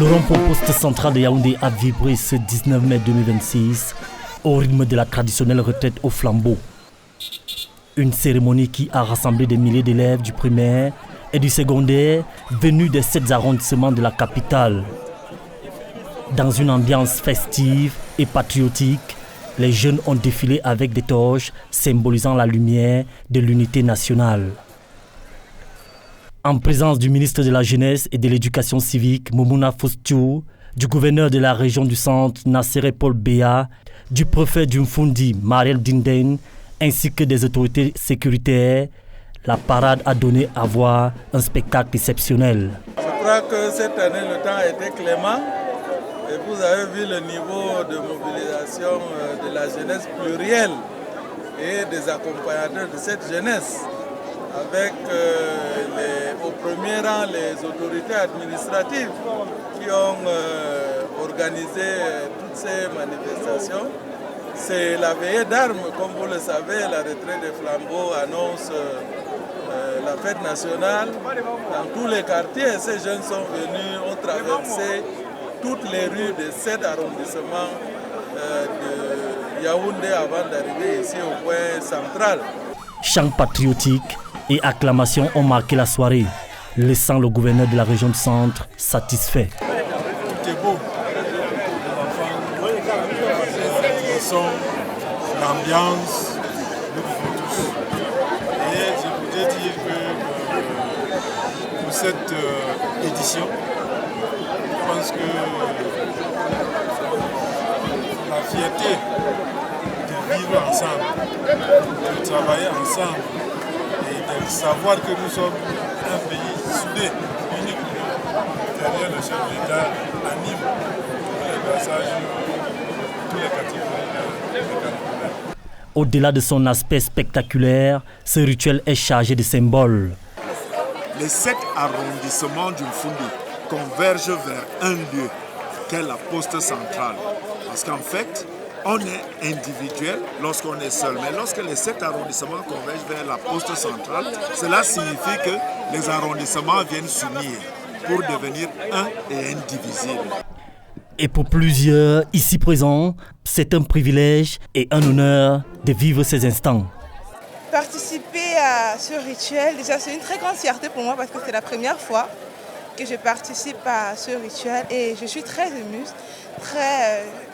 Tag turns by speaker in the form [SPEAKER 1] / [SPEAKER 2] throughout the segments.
[SPEAKER 1] Le rond-point poste central de Yaoundé a vibré ce 19 mai 2026 au rythme de la traditionnelle retraite au flambeau. Une cérémonie qui a rassemblé des milliers d'élèves du primaire et du secondaire venus des 7 arrondissements de la capitale. Dans une ambiance festive et patriotique, les jeunes ont défilé avec des torches symbolisant la lumière de l'unité nationale. En présence du ministre de la Jeunesse et de l'Éducation civique, Moumouna Fostiou, du gouverneur de la région du Centre, Nassere Paul Béa, du préfet d'Umfundi, Mariel Dinden, ainsi que des autorités sécuritaires, la parade a donné à voir un spectacle exceptionnel.
[SPEAKER 2] Je crois que cette année, le temps a été clément et vous avez vu le niveau de mobilisation de la jeunesse plurielle et des accompagnateurs de cette jeunesse, avec au premier rang les autorités administratives qui ont organisé toutes ces manifestations. C'est la veillée d'armes, comme vous le savez, la retraite des flambeaux annonce la fête nationale. Dans tous les quartiers, ces jeunes sont venus, ont traversé toutes les rues de 7 arrondissements de Yaoundé avant d'arriver ici au point central.
[SPEAKER 1] Chants patriotiques et acclamations ont marqué la soirée, laissant le gouverneur de la région du Centre satisfait.
[SPEAKER 3] Tout est beau. Le son, l'ambiance, nous vivons tous. Et je voudrais dire que pour cette édition, je pense que la fierté de vivre ensemble, de travailler ensemble, et de savoir que nous sommes un pays soudé, unique, derrière le chef d'État, anime tous les passages, tous les catégories de Camerounais.
[SPEAKER 1] Au-delà de son aspect spectaculaire, ce rituel est chargé de symboles.
[SPEAKER 4] Les 7 arrondissements du Mfundi convergent vers un lieu, qu'est la poste centrale. Parce qu'en fait, on est individuel lorsqu'on est seul, mais lorsque les 7 arrondissements convergent vers la poste centrale, cela signifie que les arrondissements viennent s'unir pour devenir un et indivisible.
[SPEAKER 1] Et pour plusieurs ici présents, c'est un privilège et un honneur de vivre ces instants.
[SPEAKER 5] Participer à ce rituel, déjà c'est une très grande fierté pour moi parce que c'est la première fois que je participe à ce rituel et je suis très émue.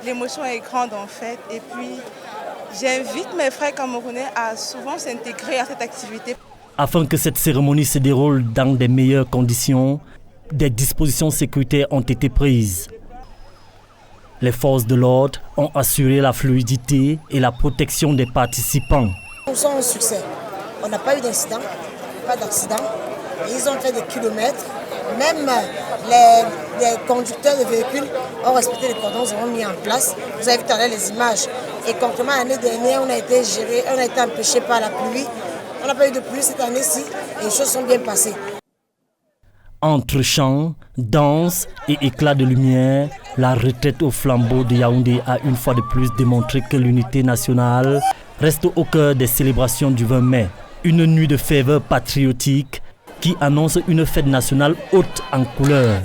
[SPEAKER 5] L'émotion est grande en fait et puis j'invite mes frères camerounais à souvent s'intégrer à cette activité.
[SPEAKER 1] Afin que cette cérémonie se déroule dans des meilleures conditions, des dispositions sécuritaires ont été prises. Les forces de l'ordre ont assuré la fluidité et la protection des participants.
[SPEAKER 6] Nous sommes un succès. On n'a pas eu d'incident, pas d'accident. Ils ont fait des kilomètres. Même les conducteurs de véhicules ont respecté les cordons, ils ont mis en place. Vous avez vu tout à l'heure les images. Et concrètement, l'année dernière, on a été géré, on a été empêché par la pluie. On n'a pas eu de pluie cette année-ci et les choses sont bien passées.
[SPEAKER 1] Entre chants, danse et éclats de lumière, la retraite au flambeau de Yaoundé a une fois de plus démontré que l'unité nationale reste au cœur des célébrations du 20 mai. Une nuit de ferveur patriotique qui annonce une fête nationale haute en couleurs.